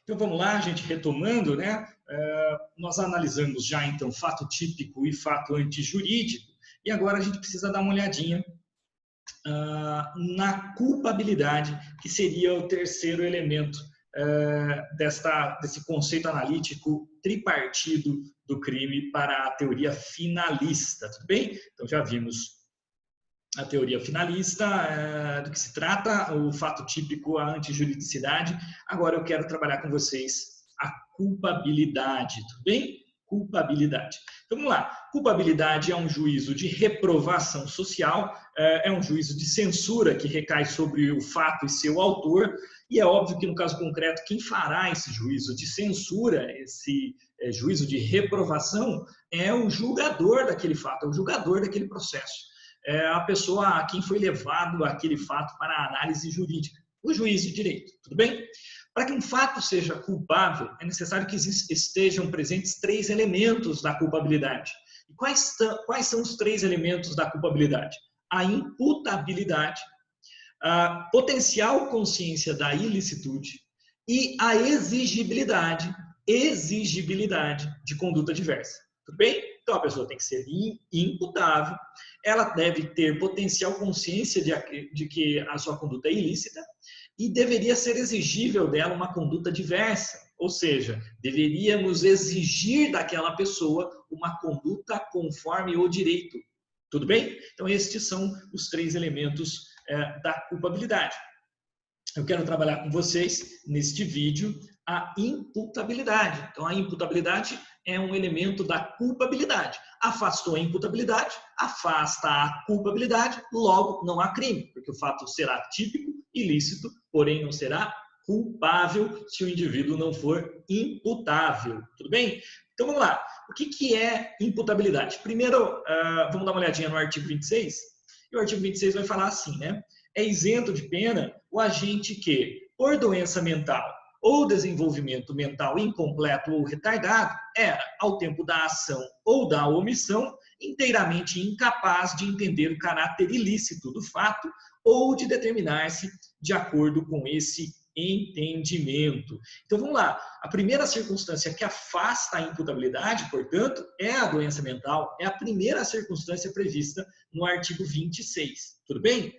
Então vamos lá, gente, retomando, né? Nós analisamos já então fato típico e fato antijurídico, e agora a gente precisa dar uma olhadinha na culpabilidade, que seria o terceiro elemento desse conceito analítico tripartido do crime para a teoria finalista, tudo bem? Então já vimos a teoria finalista, do que se trata, o fato típico, a antijuridicidade. Agora eu quero trabalhar com vocês a culpabilidade, tudo bem? Culpabilidade. Então vamos lá. Culpabilidade é um juízo de reprovação social, é um juízo de censura que recai sobre o fato e seu autor, e é óbvio que no caso concreto, quem fará esse juízo de censura, esse juízo de reprovação, é o julgador daquele fato, é o julgador daquele processo. É a pessoa a quem foi levado aquele fato para a análise jurídica, o juiz de direito, tudo bem? Para que um fato seja culpável, é necessário que estejam presentes três elementos da culpabilidade. E quais são os três elementos da culpabilidade? A imputabilidade, a potencial consciência da ilicitude e a exigibilidade de conduta diversa, tudo bem? Então, a pessoa tem que ser imputável, ela deve ter potencial consciência de que a sua conduta é ilícita e deveria ser exigível dela uma conduta diversa, ou seja, deveríamos exigir daquela pessoa uma conduta conforme o direito. Tudo bem? Então, estes são os três elementos da culpabilidade. Eu quero trabalhar com vocês, neste vídeo, a imputabilidade. Então, a imputabilidade é um elemento da culpabilidade. Afastou a imputabilidade, afasta a culpabilidade, logo não há crime, porque o fato será típico, ilícito, porém não será culpável se o indivíduo não for imputável. Tudo bem? Então, vamos lá. O que é imputabilidade? Primeiro, vamos dar uma olhadinha no artigo 26. E o artigo 26 vai falar assim, né? É isento de pena o agente que, por doença mental ou desenvolvimento mental incompleto ou retardado, era, ao tempo da ação ou da omissão, inteiramente incapaz de entender o caráter ilícito do fato ou de determinar-se de acordo com esse entendimento. Então, vamos lá. A primeira circunstância que afasta a imputabilidade, portanto, é a doença mental. É a primeira circunstância prevista no artigo 26. Tudo bem?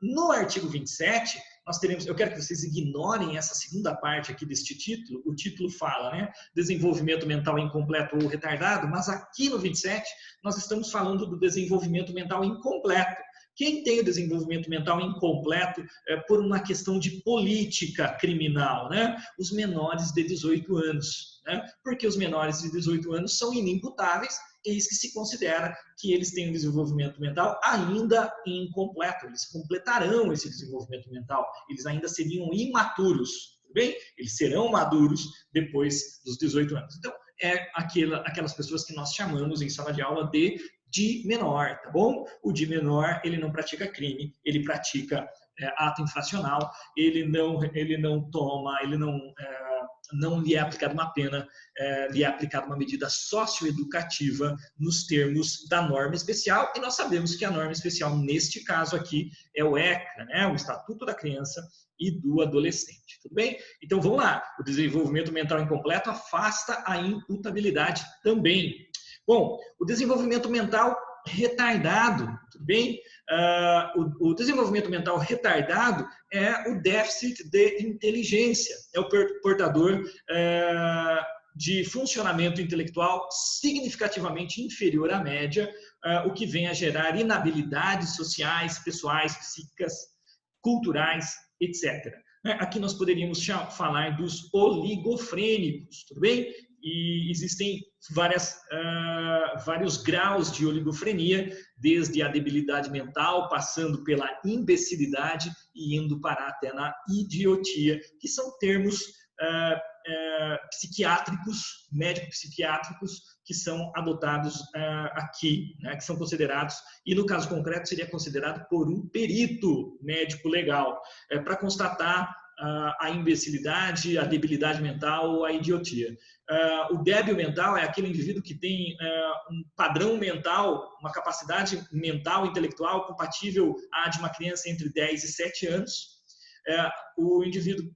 No artigo 27, nós teremos, eu quero que vocês ignorem essa segunda parte aqui deste título. O título fala, né, desenvolvimento mental incompleto ou retardado, mas aqui no 27 nós estamos falando do desenvolvimento mental incompleto. Quem tem o desenvolvimento mental incompleto por uma questão de política criminal, né? Os menores de 18 anos, né? Porque os menores de 18 anos são inimputáveis, eis que se considera que eles têm um desenvolvimento mental ainda incompleto. Eles completarão esse desenvolvimento mental, eles ainda seriam imaturos, tudo bem? Eles serão maduros depois dos 18 anos. Então, é aquelas pessoas que nós chamamos em sala de aula de menor, tá bom? O de menor, ele não pratica crime, ele pratica ato infracional, ele não toma, não lhe é aplicada uma pena, lhe é aplicada uma medida socioeducativa nos termos da norma especial, e nós sabemos que a norma especial, neste caso aqui, é o ECA, né? O Estatuto da Criança e do Adolescente, tudo bem? Então, vamos lá. O desenvolvimento mental incompleto afasta a imputabilidade também. Bom, o desenvolvimento mental retardado, tudo bem? O desenvolvimento mental retardado é o déficit de inteligência, é o portador de funcionamento intelectual significativamente inferior à média, o que vem a gerar inabilidades sociais, pessoais, psíquicas, culturais, etc. Aqui nós poderíamos falar dos oligofrênicos, tudo bem? E existem vários graus de oligofrenia, desde a debilidade mental, passando pela imbecilidade e indo parar até na idiotia, que são termos psiquiátricos, médico-psiquiátricos, que são adotados aqui, né, que são considerados, e no caso concreto seria considerado por um perito médico legal, para constatar a imbecilidade, a debilidade mental ou a idiotia. O débil mental é aquele indivíduo que tem um padrão mental, uma capacidade mental, intelectual compatível à de uma criança entre 10 e 7 anos. O indivíduo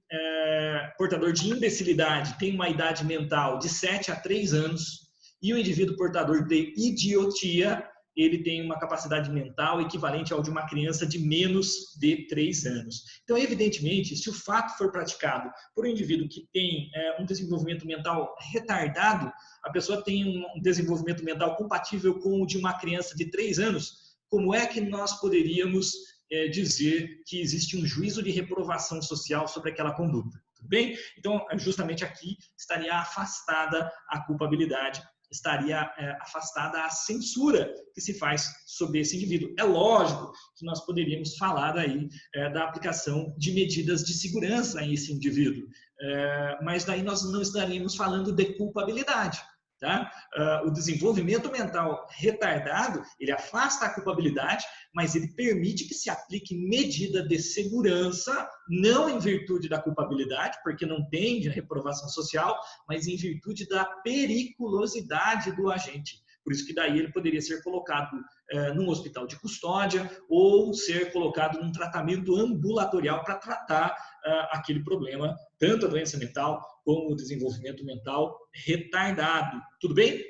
portador de imbecilidade tem uma idade mental de 7 a 3 anos e o indivíduo portador de idiotia, ele tem uma capacidade mental equivalente ao de uma criança de menos de 3 anos. Então, evidentemente, se o fato for praticado por um indivíduo que tem um desenvolvimento mental retardado, a pessoa tem um desenvolvimento mental compatível com o de uma criança de 3 anos, como é que nós poderíamos dizer que existe um juízo de reprovação social sobre aquela conduta? Tudo bem? Então, justamente aqui estaria afastada a culpabilidade, estaria afastada a censura que se faz sobre esse indivíduo. É lógico que nós poderíamos falar daí da aplicação de medidas de segurança a esse indivíduo, mas daí nós não estaríamos falando de culpabilidade. Tá? O desenvolvimento mental retardado, ele afasta a culpabilidade, mas ele permite que se aplique medida de segurança, não em virtude da culpabilidade, porque não tem reprovação social, mas em virtude da periculosidade do agente. Por isso que daí ele poderia ser colocado num hospital de custódia ou ser colocado num tratamento ambulatorial para tratar aquele problema, tanto a doença mental como o desenvolvimento mental retardado. Tudo bem?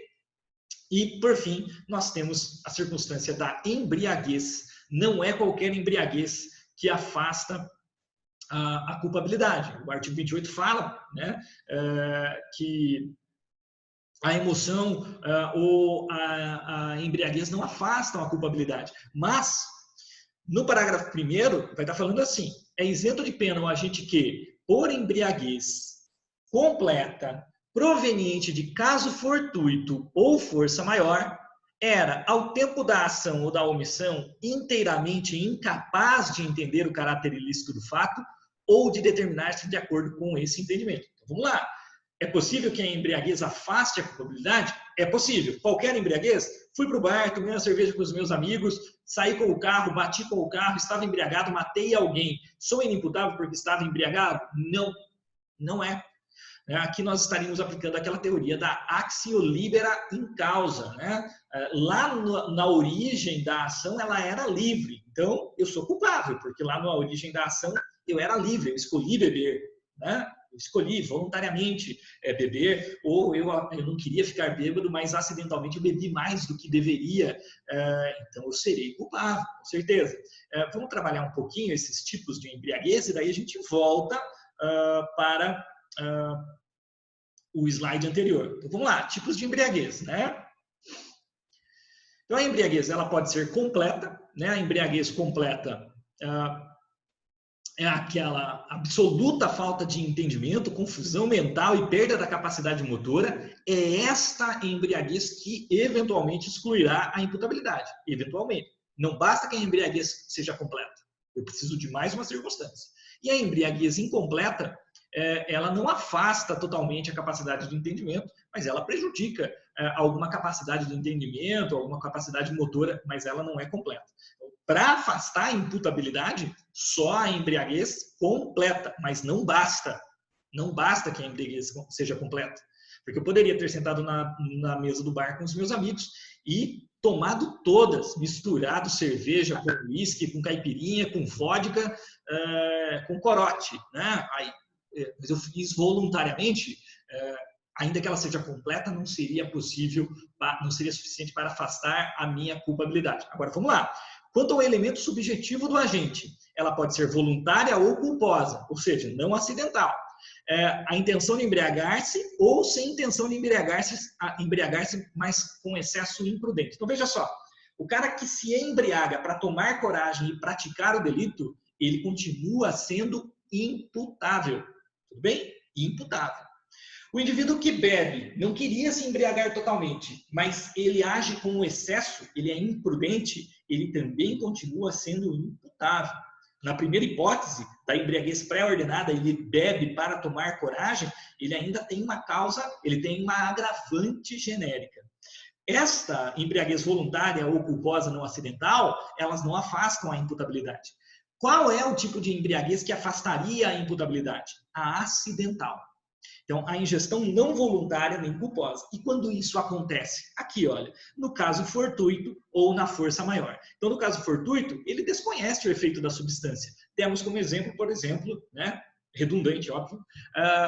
E, por fim, nós temos a circunstância da embriaguez. Não é qualquer embriaguez que afasta a culpabilidade. O artigo 28 fala, né, que a emoção ou a embriaguez não afastam a culpabilidade. Mas, no parágrafo 1º, vai estar falando assim: é isento de pena o agente que, por embriaguez completa, proveniente de caso fortuito ou força maior, era, ao tempo da ação ou da omissão, inteiramente incapaz de entender o caráter ilícito do fato ou de determinar-se de acordo com esse entendimento. Então, vamos lá. É possível que a embriaguez afaste a culpabilidade? É possível. Qualquer embriaguez? Fui para o bar, tomei uma cerveja com os meus amigos, saí com o carro, bati com o carro, estava embriagado, matei alguém. Sou inimputável porque estava embriagado? Não, não é. Aqui nós estaríamos aplicando aquela teoria da actio libera in causa. Né? Lá na origem da ação, ela era livre. Então, eu sou culpável, porque lá na origem da ação, eu era livre, eu escolhi beber. Né? Eu escolhi voluntariamente beber, ou eu não queria ficar bêbado, mas acidentalmente eu bebi mais do que deveria. Então, eu serei culpável, com certeza. Vamos trabalhar um pouquinho esses tipos de embriaguez, e daí a gente volta para o slide anterior. Então, vamos lá, tipos de embriaguez, né? Então, a embriaguez, ela pode ser completa, né? A embriaguez completa é aquela absoluta falta de entendimento, confusão mental e perda da capacidade motora. É esta embriaguez que eventualmente excluirá a imputabilidade. Eventualmente. Não basta que a embriaguez seja completa. Eu preciso de mais uma circunstância. E a embriaguez incompleta, ela não afasta totalmente a capacidade de entendimento, mas ela prejudica alguma capacidade de entendimento, alguma capacidade motora, mas ela não é completa. Então, para afastar a imputabilidade, só a embriaguez completa, mas não basta. Não basta que a embriaguez seja completa. Porque eu poderia ter sentado na mesa do bar com os meus amigos e tomado todas, misturado cerveja com uísque, com caipirinha, com vodka, com corote, né? Aí, mas eu fiz voluntariamente, ainda que ela seja completa, não seria possível, não seria suficiente para afastar a minha culpabilidade. Agora, vamos lá. Quanto ao elemento subjetivo do agente, ela pode ser voluntária ou culposa, ou seja, não acidental. A intenção de embriagar-se ou sem intenção de embriagar-se, mas com excesso imprudente. Então, veja só, o cara que se embriaga para tomar coragem e praticar o delito, ele continua sendo imputável. Tudo bem? Imputável. O indivíduo que bebe não queria se embriagar totalmente, mas ele age com excesso, ele é imprudente, ele também continua sendo imputável. Na primeira hipótese, da embriaguez pré-ordenada, ele bebe para tomar coragem, ele ainda tem uma causa, ele tem uma agravante genérica. Esta embriaguez voluntária ou culposa não acidental, elas não afastam a imputabilidade. Qual é o tipo de embriaguez que afastaria a imputabilidade? A acidental. Então, a ingestão não voluntária nem culposa. E quando isso acontece? Aqui, olha, no caso fortuito ou na força maior. Então, no caso fortuito, ele desconhece o efeito da substância. Temos como exemplo, por exemplo, né, redundante, óbvio,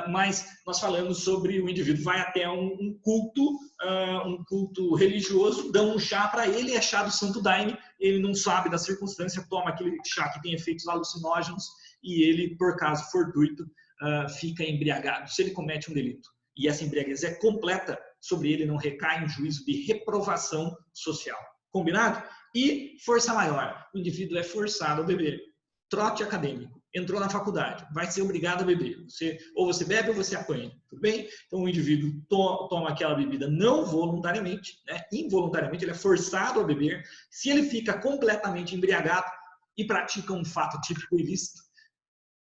mas nós falamos sobre o indivíduo vai até um culto religioso, dão um chá para ele, é chá do santo daime, ele não sabe da circunstância, toma aquele chá que tem efeitos alucinógenos e ele, por caso fortuito, fica embriagado. Se ele comete um delito e essa embriaguez é completa, sobre ele não recai um juízo de reprovação social. Combinado? E força maior, o indivíduo é forçado a beber. Trote acadêmico, entrou na faculdade, vai ser obrigado a beber. Ou você bebe ou você apanha, tudo bem? Então o indivíduo toma aquela bebida não voluntariamente, né? Involuntariamente, ele é forçado a beber. Se ele fica completamente embriagado e pratica um fato típico ilícito,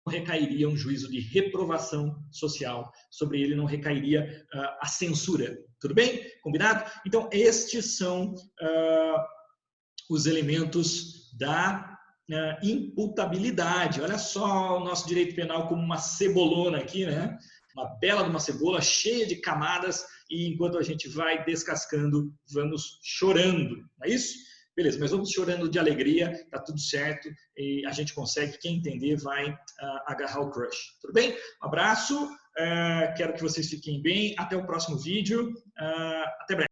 recairia um juízo de reprovação social, sobre ele não recairia a censura, tudo bem? Combinado? Então estes são os elementos da imputabilidade. Olha só o nosso direito penal como uma cebolona aqui, né? Uma bela de uma cebola cheia de camadas e enquanto a gente vai descascando, vamos chorando, não é isso? Beleza, mas vamos chorando de alegria, tá tudo certo e a gente consegue, quem entender vai agarrar o crush. Tudo bem? Um abraço, quero que vocês fiquem bem, até o próximo vídeo, até breve.